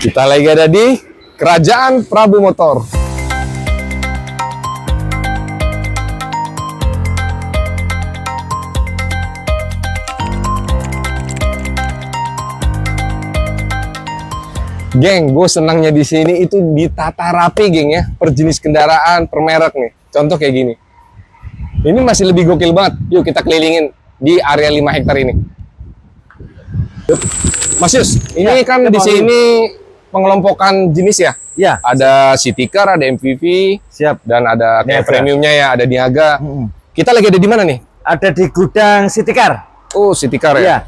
Kita lagi ada di Kerajaan Prabu Motor. Geng, gue senangnya di sini itu ditata rapi, geng ya, per jenis kendaraan, per merek nih. Contoh kayak gini. Ini masih lebih gokil banget. Yuk kita kelilingin di area 5 hektar ini. Mas Yus, ini kan di sini pengelompokan jenis ya? Ya. Ada city car, ada MPV, Siap. dan ada kayak Niaga. premiumnya ya, ada Niaga. Kita lagi ada di mana nih? Ada di gudang City Car. Oh, city car ya? Iya.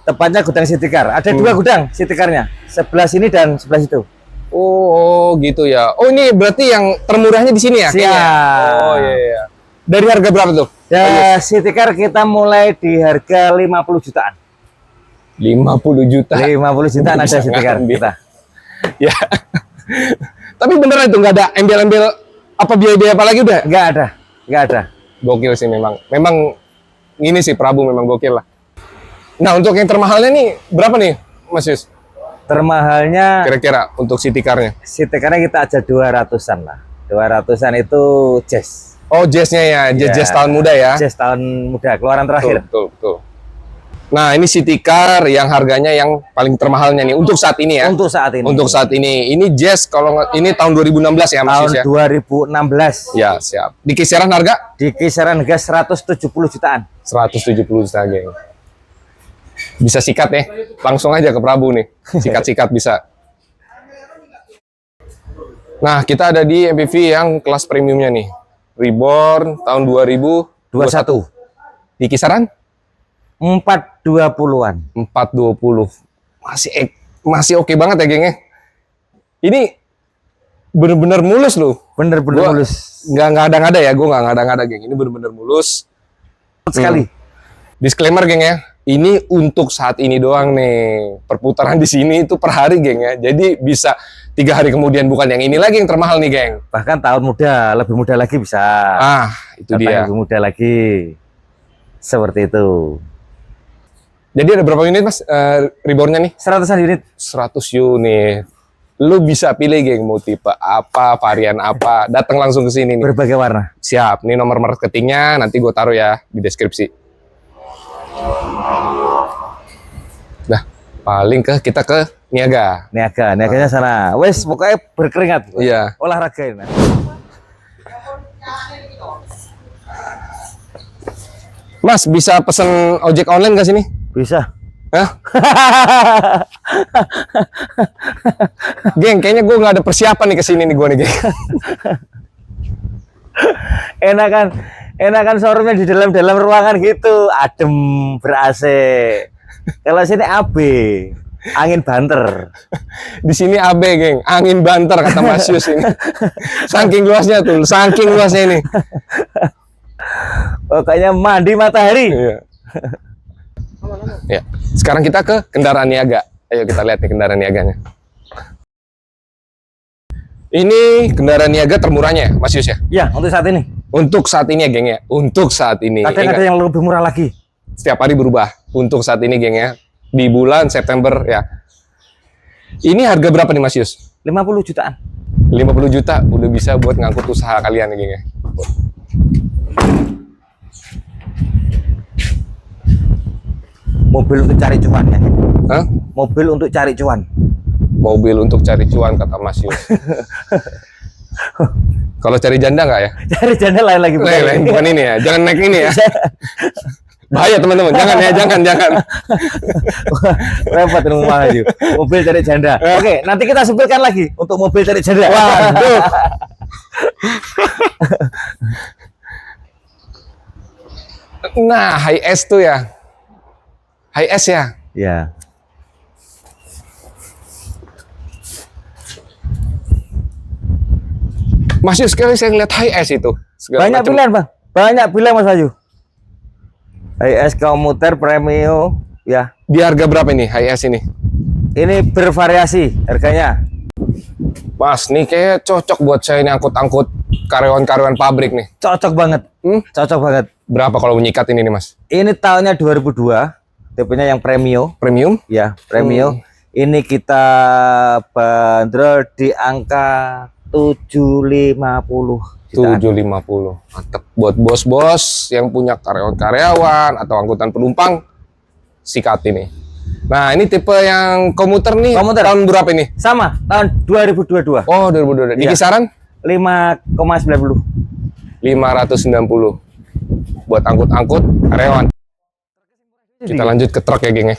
Tepatnya gudang City Car. Ada dua gudang City Car-nya. Sebelah sini dan sebelah situ. Oh, gitu ya. Oh, ini berarti yang termurahnya di sini ya? Siap. Kayaknya? Oh, iya, iya. Dari harga berapa tuh? Dan City Car kita mulai di harga 50 jutaan. 50 juta. 50 jutaan ada Bisa City Car ngambil. kita. Ya. Tapi beneran itu nggak ada embel-embel apa biaya-biaya apa lagi udah? Enggak ada. Enggak ada. Gokil sih memang. Memang ini sih Prabu memang gokil lah. Nah, untuk yang termahalnya nih berapa nih, Mas Yus? Termahalnya Kira-kira untuk city car-nya? City Car-nya kita aja 200-an lah. 200-an itu Jazz. Oh, Jazz-nya ya, Jazz tahun muda ya. Jazz tahun muda, keluaran terakhir. Betul, betul. Nah, ini city car yang harganya yang paling termahalnya nih untuk saat ini ya. Untuk saat ini. Untuk saat ini. Ini Jazz kalau ini tahun 2016 ya, Mas tahun Yus ya. 2016. Ya, siap. Di kisaran harga Di kisaran harga 170 jutaan. 170 juta, geng. Bisa sikat ya. Langsung aja ke Prabu nih. Sikat-sikat bisa. Nah, kita ada di MPV yang kelas premiumnya nih. Reborn tahun 2021. Di kisaran 420-an. 420. Masih oke banget ya, geng ya. Ini bener-bener mulus loh. Bener-bener Gua mulus nggak ada ya, gue nggak ngada-ngada, geng. Ini bener-bener mulus. sekali. Disclaimer, geng ya. Ini untuk saat ini doang nih. Perputaran di sini itu per hari, geng ya. Jadi bisa 3 hari kemudian, bukan yang ini lagi yang termahal nih, geng. Bahkan tahun muda, lebih muda lagi bisa. Ah, itu Datang dia. lebih muda lagi. Seperti itu. Jadi ada berapa unit, Mas? Reborn-nya nih? 100-an unit. 100 unit. Lu bisa pilih, geng, mau tipe apa, varian apa. Datang langsung ke sini nih. Berbagai warna. Siap, ini nomor marketingnya nanti gue taruh ya di deskripsi. Nah, paling kita ke Niaga. Niaganya sana. Wes, pokoknya berkeringat. Iya. Olahraga ini. Mas, bisa pesen ojek online nggak sini? Bisa. Hah? Geng, kayaknya gue nggak ada persiapan nih ke sini nih gue nih, geng. Enakan showroomnya di dalam ruangan gitu, adem, ber-AC. Kalau sini AB, angin banter. Di sini AB, geng, angin banter kata Mas Yus ini. Saking luasnya tuh, saking luasnya ini. Pokoknya mandi matahari. Iya. Ya, sekarang kita ke kendaraan Niaga. Ayo kita lihat nih kendaraan Niaganya. Ini kendaraan Niaga termurahnya, Mas Yus ya? Ya, untuk saat ini. Untuk saat ini ya, geng ya. Untuk saat ini. Kadang ada yang lebih murah lagi. Setiap hari berubah. Untuk saat ini, geng ya. Di bulan September ya. Ini harga berapa nih, Mas Yus? 50 jutaan. 50 juta udah bisa buat ngangkut usaha kalian nih, geng ya. Mobil untuk cari cuan ya. Hah? Mobil untuk cari cuan. Mobil untuk cari cuan kata Mas Yus. Kalau cari janda nggak ya? Cari janda lain lagi. Lain, bukan ini ya. Jangan naik ini ya. Bahaya teman-teman. Jangan ya, jangan. Repot ini maju. Mobil cari janda. Oke, nanti kita sebutkan lagi untuk mobil cari janda. Waduh. Nah, high S tuh ya. High S ya. Ya. Mas Yus, sekali saya ngeliat high S itu. Segala Banyak macam. pilihan, Bang. Banyak pilihan, Mas Ayu. HS komuter premium ya. Di harga berapa ini high S ini? Ini bervariasi harganya. Mas, nih kayak cocok buat saya ini angkut-angkut karyawan-karyawan pabrik nih. Cocok banget. Cocok banget. Berapa kalau menyikat ini nih, Mas? Ini tahunnya 2002. Tipenya yang premium. Premium? Ya, premium. Ini kita bandrol di angka 750 jutaan. 750. Mantep. Buat bos-bos yang punya karyawan-karyawan atau angkutan penumpang, sikat ini. Nah, ini tipe yang komuter nih. Komuter. Tahun berapa ini? Sama, tahun 2022. Oh, 2022. Di Iya. kisaran 5,90. 590. Buat angkut-angkut karyawan. Kita lanjut ke truk ya, geng ya.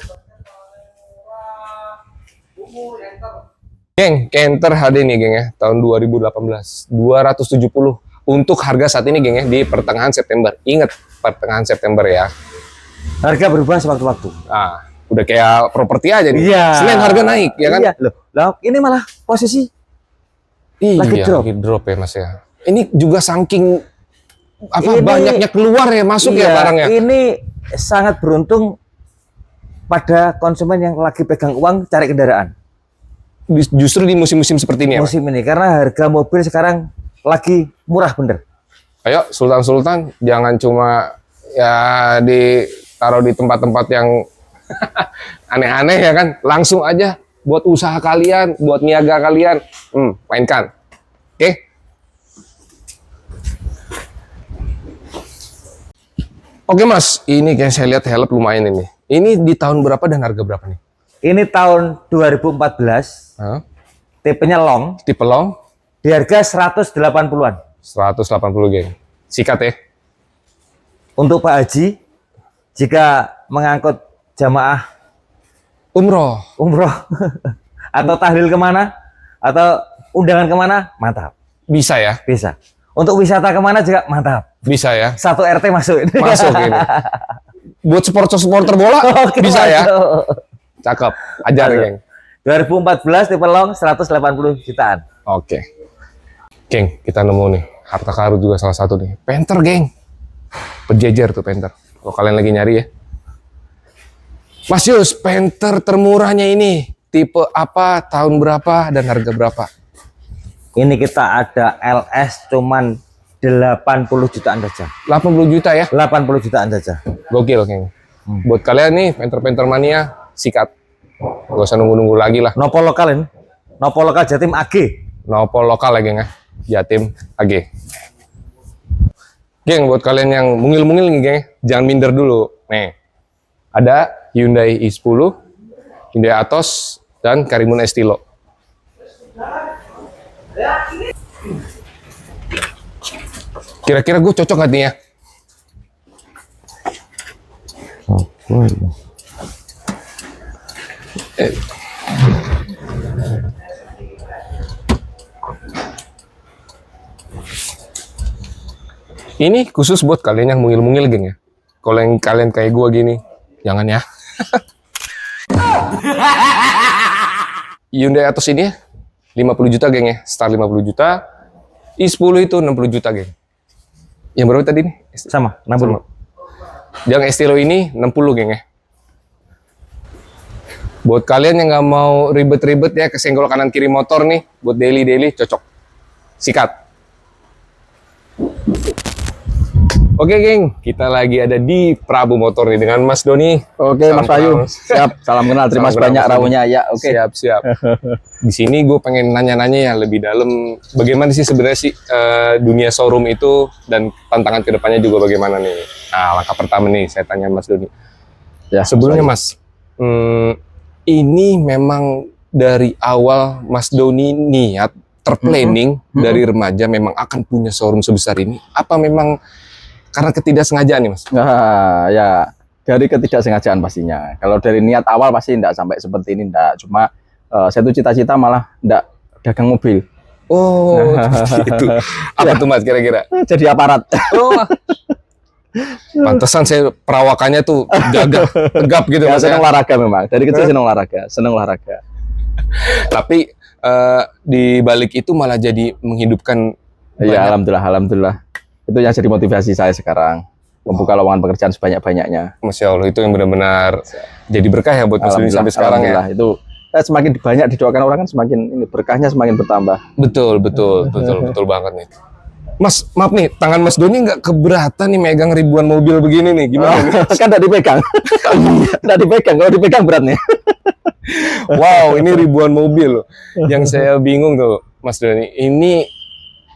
Geng, Canter HD nih, geng ya. Tahun 2018. 270. Untuk harga saat ini, geng ya, di pertengahan September. Ingat, pertengahan September ya. Harga berubah sewaktu-waktu. Ah, udah kayak properti aja nih. Iya. Senin harga naik, ya kan? Iya. Loh, ini malah posisi lagi drop. Lagi drop ya, Mas ya. Ini juga saking Ini- banyaknya keluar ya, masuk ya barangnya. Ini sangat beruntung pada konsumen yang lagi pegang uang cari kendaraan Justru di musim-musim seperti ini ya, Mas? musim ini, karena harga mobil sekarang lagi murah bener. Ayo, Sultan-Sultan, jangan cuma ya ditaruh di tempat-tempat yang aneh-aneh ya kan. Langsung aja buat usaha kalian, buat niaga kalian. Mainkan. Oke? Oke, Mas, ini kayak saya lihat helm lumayan ini. Ini di tahun berapa dan harga berapa nih? Ini tahun 2014, Hah? tipenya long, Tipe long di harga 180-an. 180, geng. Sikat ya. Untuk Pak Haji, jika mengangkut jamaah Umroh. umroh atau tahlil kemana, atau undangan kemana, mantap, Bisa ya? bisa. Untuk wisata kemana juga mantap. Bisa ya? Satu RT masuk. Masuk ini. Buat supporter bola Oke, bisa ya? masuk. Cakep. Ajar, Masuk. geng. 2014 tipe long 180 jutaan. Oke. Geng, kita nemu nih. Harta karun juga salah satu nih. Panther, geng. Berjejer tuh Panther. Kalau kalian lagi nyari ya. Mas Yus, Panther termurahnya ini tipe apa, tahun berapa, dan harga berapa? Ini kita ada LS cuman 80 jutaan saja. 80 juta ya? 80 jutaan saja. Gokil, geng. Buat kalian nih, Panther mania, sikat. Gak usah nunggu-nunggu lagi lah. Nopo lokal ini. Nopo lokal Jatim AG. Nopol lokal ya, geng ya. Jatim AG. Geng, buat kalian yang mungil-mungil nih, geng, jangan minder dulu. Nih, ada Hyundai i10, Hyundai Atos, dan Karimun Estilo. Kira-kira gue cocok gak nih ya? Ini khusus buat kalian yang mungil-mungil, geng ya. Kalau yang kalian kayak gue gini, jangan ya. Hyundai Atos ini 50 juta, geng ya. Start 50 juta. i10 itu 60 juta, geng. Yang berapa tadi nih? Sama, 60. Yang Estilo ini 60, geng ya. Buat kalian yang nggak mau ribet-ribet ya, kesenggol kanan kiri motor nih, buat daily cocok. Sikat. Oke, geng, kita lagi ada di Prabu Motor nih dengan Mas Doni. Oke, Salam Mas Bayu. kenal. Siap, salam kenal. Terima Salam kasih banyak kenal, Mas rawuhnya ya. Oke. Siap. Di sini gue pengen nanya-nanya ya lebih dalam, bagaimana sih sebenarnya sih dunia showroom itu dan tantangan kedepannya juga bagaimana nih. Nah, langkah pertama nih saya tanya Mas Doni. Ya, Sebelumnya Mas, ini memang dari awal Mas Doni niat terplanning dari remaja memang akan punya showroom sebesar ini? Apa memang karena ketidaksengajaan nih Mas? Nah, ya dari ketidaksengajaan pastinya. Kalau dari niat awal pasti enggak sampai seperti ini, enggak. Cuma saya tuh cita-cita malah enggak dagang mobil. Oh, seperti itu. Apa tuh Mas kira-kira? Jadi aparat. Oh, pantesan saya perawakannya tuh gagah, tegap gitu Ya, Mas. senang Ya. olahraga memang. Dari kecil senang olahraga. Tapi di balik itu malah jadi menghidupkan Iya, banyak. alhamdulillah. Itu yang jadi motivasi saya sekarang. Membuka lowongan pekerjaan sebanyak-banyaknya. Masya Allah, itu yang benar-benar jadi berkah ya buat Mas Doni sampai sekarang ya. Alhamdulillah. Itu semakin banyak didoakan orang kan semakin ini berkahnya semakin bertambah. Betul banget nih. Mas, maaf nih, tangan Mas Doni nggak keberatan nih megang ribuan mobil begini nih, gimana nih? Kan enggak dipegang. Enggak dipegang, kalau dipegang berat nih. Wow, ini ribuan mobil loh. Yang saya bingung tuh, Mas Doni. Ini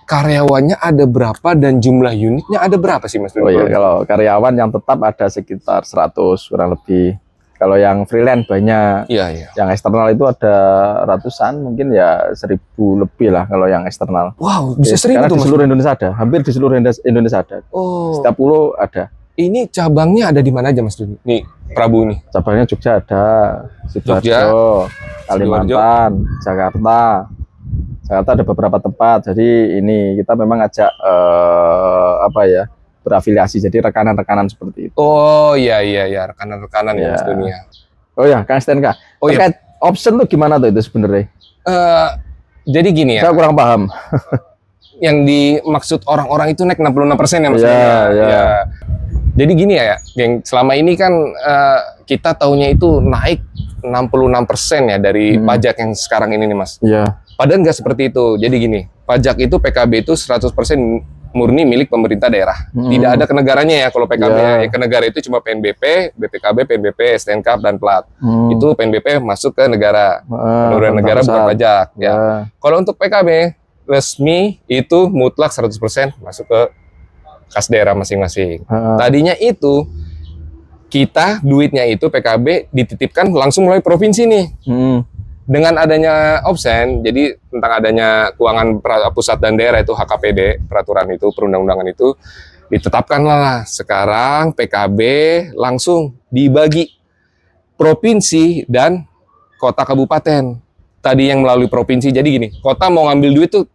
karyawannya ada berapa dan jumlah unitnya ada berapa sih, Mas Doni? Oh iya, kalau karyawan yang tetap ada sekitar 100 kurang lebih. Kalau yang freelance banyak. Iya, iya. Yang eksternal itu ada ratusan, mungkin ya 1000 lebih lah kalau yang eksternal. Wow, bisa Karena 1000 tuh, di Mas. seluruh Indonesia ada, hampir di seluruh Indonesia ada. Oh, Setiap pulau ada. ini cabangnya ada di mana aja, Mas Doni? Nih, Prabu nih. Cabangnya Jogja ada, Jogja, Sidoarjo, Kalimantan, Jakarta. Jakarta ada beberapa tempat. Jadi ini kita memang ajak apa ya, berafiliasi. Jadi rekanan-rekanan seperti itu. Oh, iya, iya, iya. Rekanan-rekanan ya, Iya. Mas Doni ya. Oh ya, Kang STNK. Oh iya. Terkait option tuh gimana tuh itu sebenarnya? Jadi gini ya. Saya kurang paham. Yang dimaksud orang-orang itu naik 66% ya, Mas Iya, Doni ya? iya. Ya. Jadi gini ya, geng. Selama ini kan kita taunya itu naik 66% ya dari pajak yang sekarang ini nih, Mas. Iya. Padahal nggak seperti itu. Jadi gini, pajak itu PKB itu 100% murni milik pemerintah daerah. Tidak ada ke negaranya ya kalau PKB. Iya. Ya, ke negara itu cuma PNBP, BPKB, PNBP, STNK, dan plat. Itu PNBP masuk ke negara. Pengeluaran negara bukan pajak. Ya. Kalau untuk PKB resmi itu mutlak 100% masuk ke kas daerah masing-masing. Tadinya itu kita duitnya itu PKB dititipkan langsung melalui provinsi nih. Dengan adanya opsen, jadi tentang adanya keuangan pusat dan daerah itu HKPD, peraturan itu, perundang-undangan itu, ditetapkanlah sekarang PKB langsung dibagi provinsi dan kota kabupaten. Tadi yang melalui provinsi, jadi gini, kota mau ngambil duit tuh,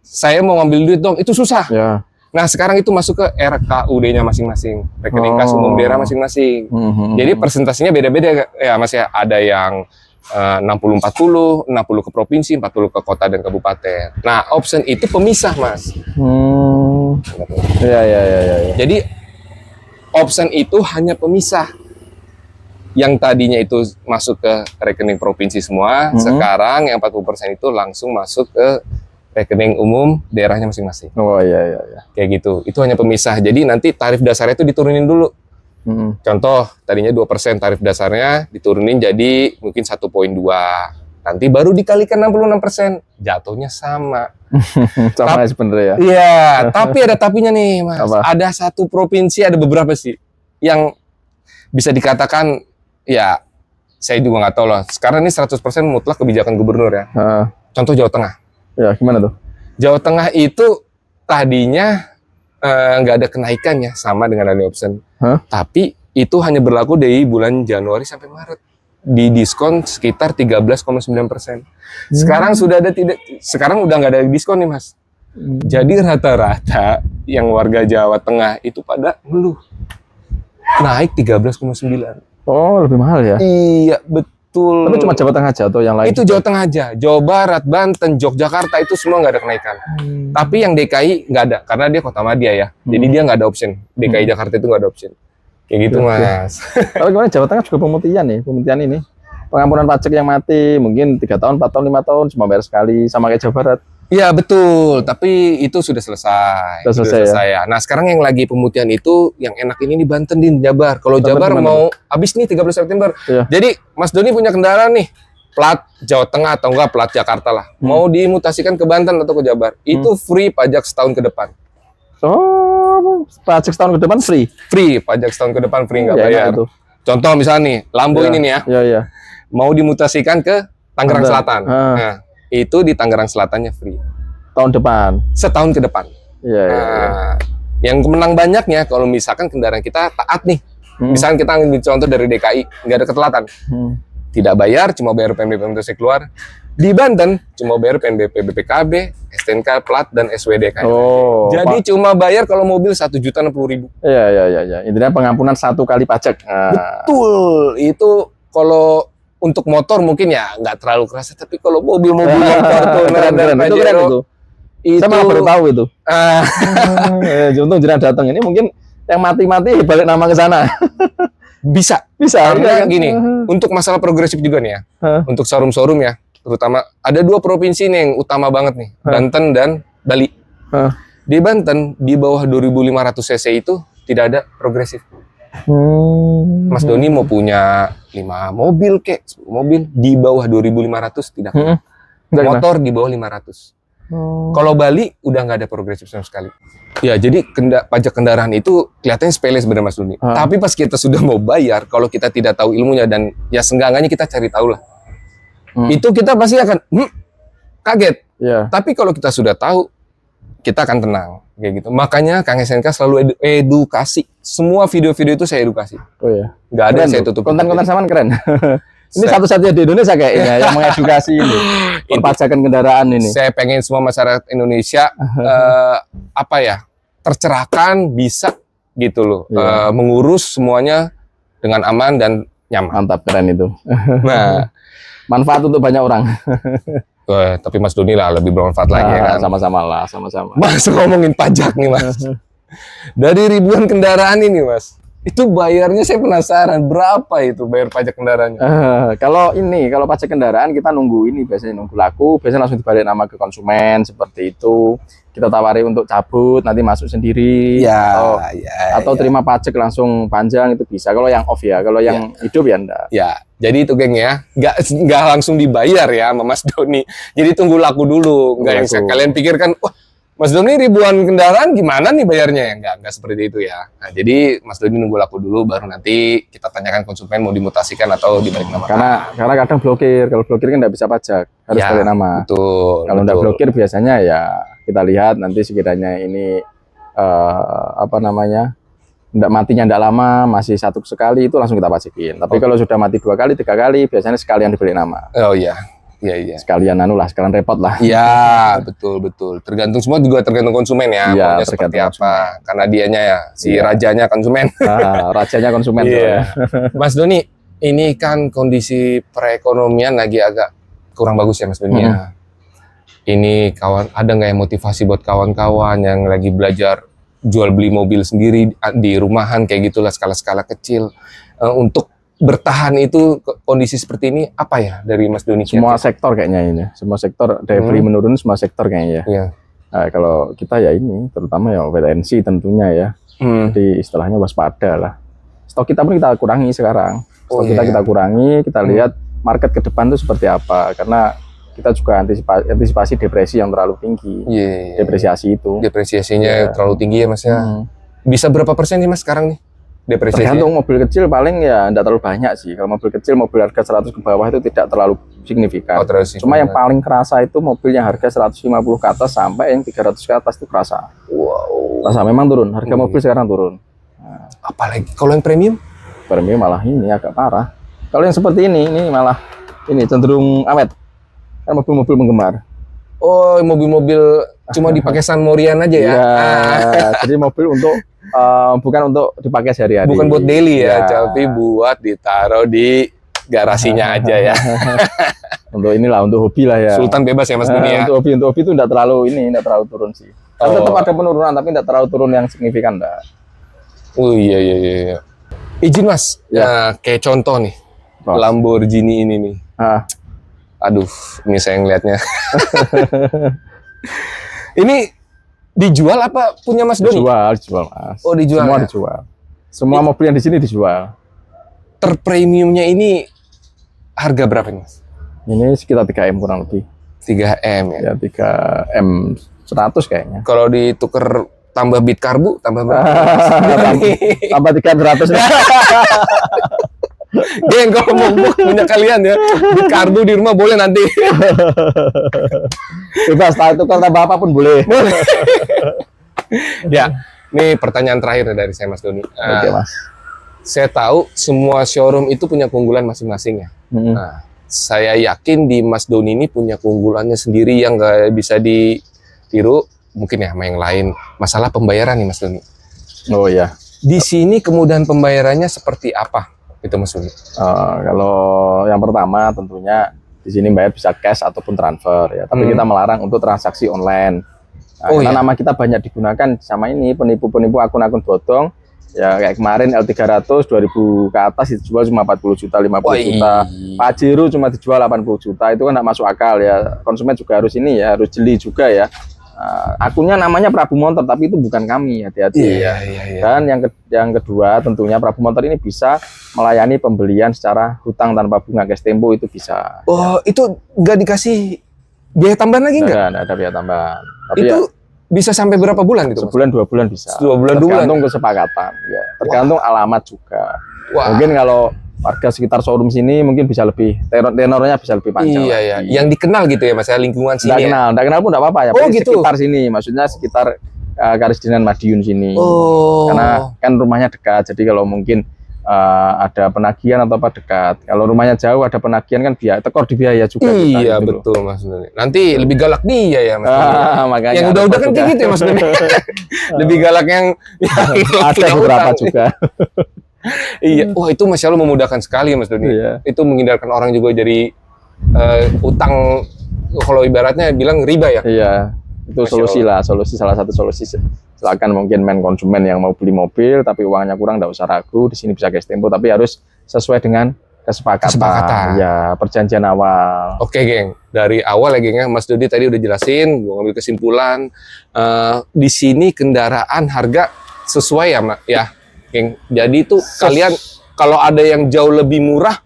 saya mau ngambil duit dong, itu susah. Ya. Nah sekarang itu masuk ke RKUD-nya masing-masing, rekening kas umum daerah masing-masing. Jadi presentasinya beda-beda ya Mas ya, ada yang 60-40, 60 ke provinsi, 40 ke kota dan kabupaten. Nah, option itu pemisah, Mas. Iya, iya, iya, iya. Jadi option itu hanya pemisah. Yang tadinya itu masuk ke rekening provinsi semua, sekarang yang 40% itu langsung masuk ke rekening umum daerahnya masing-masing. Oh iya, iya, iya. Kayak gitu. Itu hanya pemisah. Jadi nanti tarif dasarnya itu diturunin dulu. Contoh, tadinya 2% tarif dasarnya diturunin jadi mungkin 1,2. Nanti baru dikalikan 66%. Jatuhnya sama. Sama sebenarnya ya. Iya, tapi ada tapinya nih, Mas. Apa? Ada satu provinsi, ada beberapa sih yang bisa dikatakan ya saya juga nggak tahu lah. Sekarang ini 100% mutlak kebijakan gubernur ya. Contoh Jawa Tengah. Ya, gimana tuh? Jawa Tengah itu tadinya nggak ada kenaikan ya, sama dengan ada option. Tapi itu hanya berlaku dari bulan Januari sampai Maret. Di diskon sekitar 13,9%. Sekarang sudah ada sekarang udah nggak ada diskon nih Mas. Jadi rata-rata yang warga Jawa Tengah itu pada ngeluh. Naik 13,9. Oh, lebih mahal ya? Iya, betul. Tapi cuma Jawa Tengah aja atau yang lain? Itu Jawa Tengah aja. Jawa Barat, Banten, Yogyakarta itu semua nggak ada kenaikan. Tapi yang DKI nggak ada, karena dia kota madya ya. Jadi dia nggak ada option. DKI Jakarta itu nggak ada option. Kayak gitu Mas. Tapi kemarin Jawa Tengah juga pemutihan nih, pemutihan ini. Pengampunan pajak yang mati, mungkin 3 tahun, 4 tahun, 5 tahun, cuma bayar sekali, sama kayak Jawa Barat. Iya betul, tapi itu sudah selesai. Sudah selesai ya. Nah sekarang yang lagi pemutihan itu, yang enak ini di Banten, di Jabar. Kalau Jabar gimana mau habis nih 30 September. Iya. Jadi Mas Doni punya kendaraan nih, plat Jawa Tengah atau enggak plat Jakarta lah. Mau dimutasikan ke Banten atau ke Jabar, itu free pajak setahun ke depan. Oh, pajak setahun ke depan free? Free, pajak setahun ke depan free, nggak Ya, bayar. enak itu. Contoh misalnya nih, Lambo Ya, ini nih ya, Iya, iya. mau dimutasikan ke Tangerang Banten. Selatan. Nah, itu di Tangerang Selatannya free. Tahun depan. Setahun ke depan. Iya, iya. Nah, yang menang banyaknya kalau misalkan kendaraan kita taat nih. Misalkan kita ambil contoh dari DKI, nggak ada ketelatan. Tidak bayar, cuma bayar PNBP untuk keluar. Di Banten, cuma bayar PNBP, BPKB, STNK, plat, dan SWD. Oh, Jadi cuma bayar kalau mobil 1.060.000. Iya, iya, iya, iya. Intinya pengampunan 1 kali pajak. Betul, itu kalau untuk motor mungkin ya nggak terlalu kerasa, tapi kalau mobil-mobil yang Fortuner dan Keren, itu keren Pajero, itu. Saya malah baru tahu itu. Untung jenengan datang ini mungkin yang mati-mati balik nama ke sana. bisa. Bisa. Karena kan? gini, untuk masalah progresif juga nih ya, untuk showroom-showroom ya, terutama ada 2 provinsi nih yang utama banget nih, Banten dan Bali. Di Banten, di bawah 2.500 cc itu tidak ada progresif. Mas Doni mau punya 5 mobil kek, 10 mobil di bawah 2.500 tidak kena. Motor di bawah 500. Kalau Bali udah nggak ada progresif sama sekali. Ya, jadi pajak kendaraan itu kelihatannya sepele sebenarnya Mas Doni. Tapi pas kita sudah mau bayar, kalau kita tidak tahu ilmunya dan ya seenggaknya kita cari tahu lah. Itu kita pasti akan kaget. Iya. Tapi kalau kita sudah tahu, kita akan tenang kayak gitu. Makanya Kang SNK selalu edukasi. Semua video-video itu saya edukasi. Oh ya. Nggak ada yang saya tutup. Konten-konten samaan keren. Ini satu-satunya di Indonesia kayaknya yang mengedukasi ini. Perpajakan kendaraan ini. Saya pengen semua masyarakat Indonesia tercerahkan, bisa gitu loh. Mengurus semuanya dengan aman dan nyaman. Mantap, keren itu. Nah, manfaat untuk banyak orang. tapi Mas Doni lah lebih bermanfaat lagi ya kan. Sama-sama lah, sama-sama. Mas ngomongin pajak nih Mas. Dari ribuan kendaraan ini Mas, itu bayarnya saya penasaran berapa itu bayar pajak kendaraannya? Kalau pajak kendaraan kita nunggu ini, biasanya nunggu laku, biasanya langsung dibalik nama ke konsumen seperti itu. Kita tawari untuk cabut, nanti masuk sendiri. Atau terima pajak langsung panjang itu bisa. Kalau yang off ya, kalau yang hidup ya enggak. Ya, jadi itu geng ya, nggak langsung dibayar ya sama Mas Doni. Jadi tunggu laku dulu, nggak yang kalian pikirkan, wah Mas Doni ribuan kendaraan gimana nih bayarnya ya? Nggak seperti itu ya. Nah, jadi Mas Doni nunggu laku dulu, baru nanti kita tanyakan konsumen mau dimutasikan atau dibalik nama. Karena kadang blokir, kalau blokir kan nggak bisa pajak, harus balik nama. Betul. Kalau nggak blokir biasanya ya kita lihat nanti sekiranya ini nggak matinya nggak lama, masih 1 sekali itu langsung kita pajakin. Tapi kalau sudah mati 2 kali, 3 kali, biasanya sekalian dibalik nama. Oh iya. Iya. Sekalian sekalian repot lah. Iya, betul. Tergantung semua juga tergantung konsumen ya. Iya, maunya seperti apa. Karena dianya ya, rajanya konsumen. Rajanya konsumen tuh ya. Mas Doni, ini kan kondisi perekonomian lagi agak kurang bagus ya Mas Doni ya. Ini ada nggak yang motivasi buat kawan-kawan yang lagi belajar jual beli mobil sendiri di rumahan kayak gitulah skala-skala kecil untuk bertahan itu kondisi seperti ini apa ya dari Mas Doni? Semua sektor kayaknya ini, semua sektor daya beli menurun semua sektor kayaknya ya. Iya. Nah, kalau kita ya ini terutama ya wait and see tentunya ya. Jadi istilahnya waspada lah. Stok kita pun kita kurangi sekarang. Stok kita kurangi, kita lihat market ke depan itu seperti apa karena kita juga antisipasi depresi yang terlalu tinggi. Depresiasi itu. Depresiasinya terlalu tinggi ya Mas ya. Bisa berapa persen sih Mas sekarang nih? Tergantung mobil kecil paling ya tidak terlalu banyak sih. Kalau mobil kecil, mobil harga 100 ke bawah itu tidak terlalu signifikan. Cuma yang paling kerasa itu mobil yang harga 150 ke atas sampai yang 300 ke atas itu kerasa. Wow. Kerasa memang turun. Harga mobil sekarang turun. Nah, apalagi kalau yang premium? Premium malah ini agak parah. Kalau yang seperti ini malah ini cenderung awet. Kan mobil-mobil penggemar. Oh, mobil-mobil cuma dipakai San Morian aja ya? Jadi mobil untuk bukan untuk dipakai sehari-hari. Bukan buat daily ya, tapi buat ditaruh di garasinya aja ya. Untuk inilah, untuk hobi lah ya. Sultan bebas ya Mas Doni ya. Untuk hobi itu tidak terlalu turun sih. Tetap ada penurunan tapi tidak terlalu turun yang signifikan dah. Oh iya. Izin Mas, kayak contoh nih, Lamborghini ini nih. Aduh, ini saya ngeliatnya. Ini dijual apa punya Mas Doni? Dijual Mas. Oh dijual. Semua dijual. Semua mobil yang di sini dijual. Terpremiumnya ini harga berapa nih Mas? Ini sekitar 3M kurang lebih. 3M ya? Ya 3M 100 kayaknya. Kalau ditukar tambah bit karbu, tambah berapa? Tambah 300. Geng, kalau mau punya kalian ya, bit karbu di rumah boleh nanti. Bebas, itu kalau tambah apapun boleh. Ya, ini pertanyaan terakhir dari saya Mas Doni. Oke Mas. Saya tahu semua showroom itu punya keunggulan masing-masing ya. Nah, saya yakin di Mas Doni ini punya keunggulannya sendiri yang nggak bisa ditiru. Mungkin ya sama yang lain. Masalah pembayaran nih Mas Doni. Oh ya. Di sini kemudahan pembayarannya seperti apa? Itu Mas Doni. Kalau yang pertama tentunya di sini bayar bisa cash ataupun transfer ya. Tapi kita melarang untuk transaksi online. Nah, karena nama kita banyak digunakan sama ini penipu-penipu akun-akun bodong. Ya kayak kemarin L300 2000 ke atas dijual cuma 40 juta, 50 juta. Pajero cuma dijual 80 juta. Itu kan tidak masuk akal ya. Konsumen juga harus ini ya, harus jeli juga ya. Akunnya namanya Prabu Motor, tapi itu bukan kami, hati-hati. Iya. Dan yang kedua tentunya Prabu Motor ini bisa melayani pembelian secara hutang tanpa bunga, cash tempo itu bisa. Oh, itu nggak dikasih biaya tambahan lagi nggak? Nggak ada biaya tambahan. Tapi Itu ya, bisa sampai berapa bulan itu, Mas? sebulan 2 bulan bisa. 2 bulan 2 bulan. Tergantung kesepakatan, ya. Tergantung alamat juga. Wah. Mungkin kalau warga sekitar showroom sini mungkin bisa lebih tenornya bisa lebih panjang. Iya. lagi. Yang dikenal gitu ya, Mas, ya, lingkungan sini. Nggak kenal pun nggak apa-apa ya. Oh, Pokoknya gitu. Sekitar sini, maksudnya sekitar Karisdinan Madiun sini. Oh. Karena kan rumahnya dekat, jadi kalau mungkin ada penagihan atau apa dekat. Kalau rumahnya jauh ada penagihan kan tekor di biaya juga. Iya, kita, gitu loh. betul, Mas Doni. Nanti lebih galak dia ya, Mas Doni. Makanya Yang udah-udah kan kayak gitu ya, Mas Doni. Lebih galak yang ada beberapa utang. juga. Iya, wah itu Masya Allah memudahkan sekali ya, Mas Doni. Iya. Itu menghindarkan orang juga dari utang, kalau ibaratnya bilang riba ya. Iya, itu Masya solusi salah satu solusi. Silakan mungkin konsumen yang mau beli mobil tapi uangnya kurang, nggak usah ragu, di sini bisa cash tempo tapi harus sesuai dengan kesepakatan. Ya, perjanjian awal. Oke, geng. Dari awal ya, geng, ya, Mas Dodi tadi udah jelasin, gua ngambil kesimpulan di sini kendaraan harga sesuai ya, Mak, ya, geng. Jadi itu kalian kalau ada yang jauh lebih murah,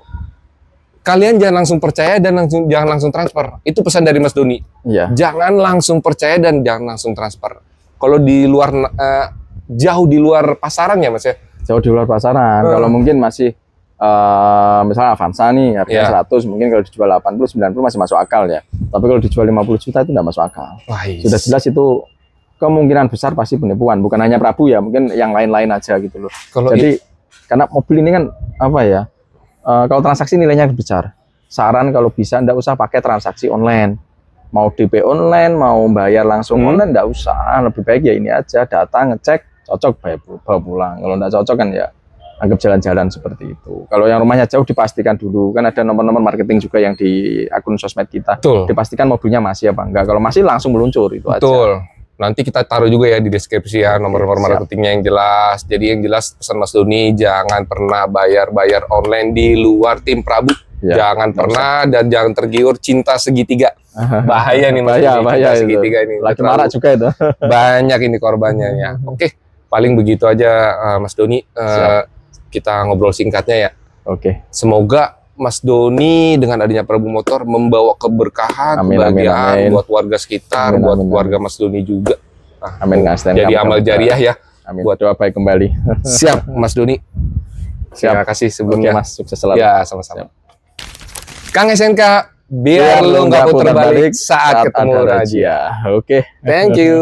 kalian jangan langsung percaya dan jangan langsung transfer. Itu pesan dari Mas Doni. Iya. Jangan langsung percaya dan jangan langsung transfer. Kalau di luar jauh di luar pasaran ya, Mas ya. Jauh di luar pasaran. Kalau mungkin masih misalnya Avanza nih harganya 100, mungkin kalau dijual 80, 90 masih masuk akal ya. Tapi kalau dijual 50 juta itu nggak masuk akal. Wah, Sudah jelas itu kemungkinan besar pasti penipuan. Bukan hanya Prabu ya, mungkin yang lain-lain aja gitu loh. Kalau Jadi karena mobil ini kan apa ya? Kalau transaksi nilainya besar. Saran kalau bisa nggak usah pakai transaksi online. Mau DP online, mau bayar langsung online, nggak usah. Lebih baik ya ini aja, datang, ngecek, cocok, bawa pulang. Kalau nggak cocok kan ya anggap jalan-jalan seperti itu. Kalau yang rumahnya jauh dipastikan dulu. Kan ada nomor-nomor marketing juga yang di akun sosmed kita. Betul. Dipastikan mobilnya masih apa enggak. Kalau masih langsung meluncur, itu aja. Betul. Nanti kita taruh juga ya di deskripsi ya nomor-nomor marketingnya yang jelas. Jadi yang jelas pesan Mas Doni, jangan pernah bayar online di luar tim Prabu. Ya, jangan pernah dan jangan tergiur cinta segitiga. Bahaya nih Mas Doni, bahaya cinta segitiga ini. Lagi marak juga itu. Banyak ini korbannya ya. Oke, paling begitu aja Mas Doni. Kita ngobrol singkatnya ya. Oke. Semoga Mas Doni dengan adanya Prabu Motor membawa keberkahan, Amin, kebahagiaan amin. buat warga sekitar, Amin, buat amin, keluarga Mas Doni juga. Nah, Amin, Kang Sten. jadi amal jariah ya. Amin. Buat Doa baik kembali. siap Mas Doni. Terima kasih Oke, sebelumnya. Mas, sukses selalu. Ya, sama-sama. Kang SNK, biar lu nggak putar balik saat ketemu ada Raja. Oke. Thank you.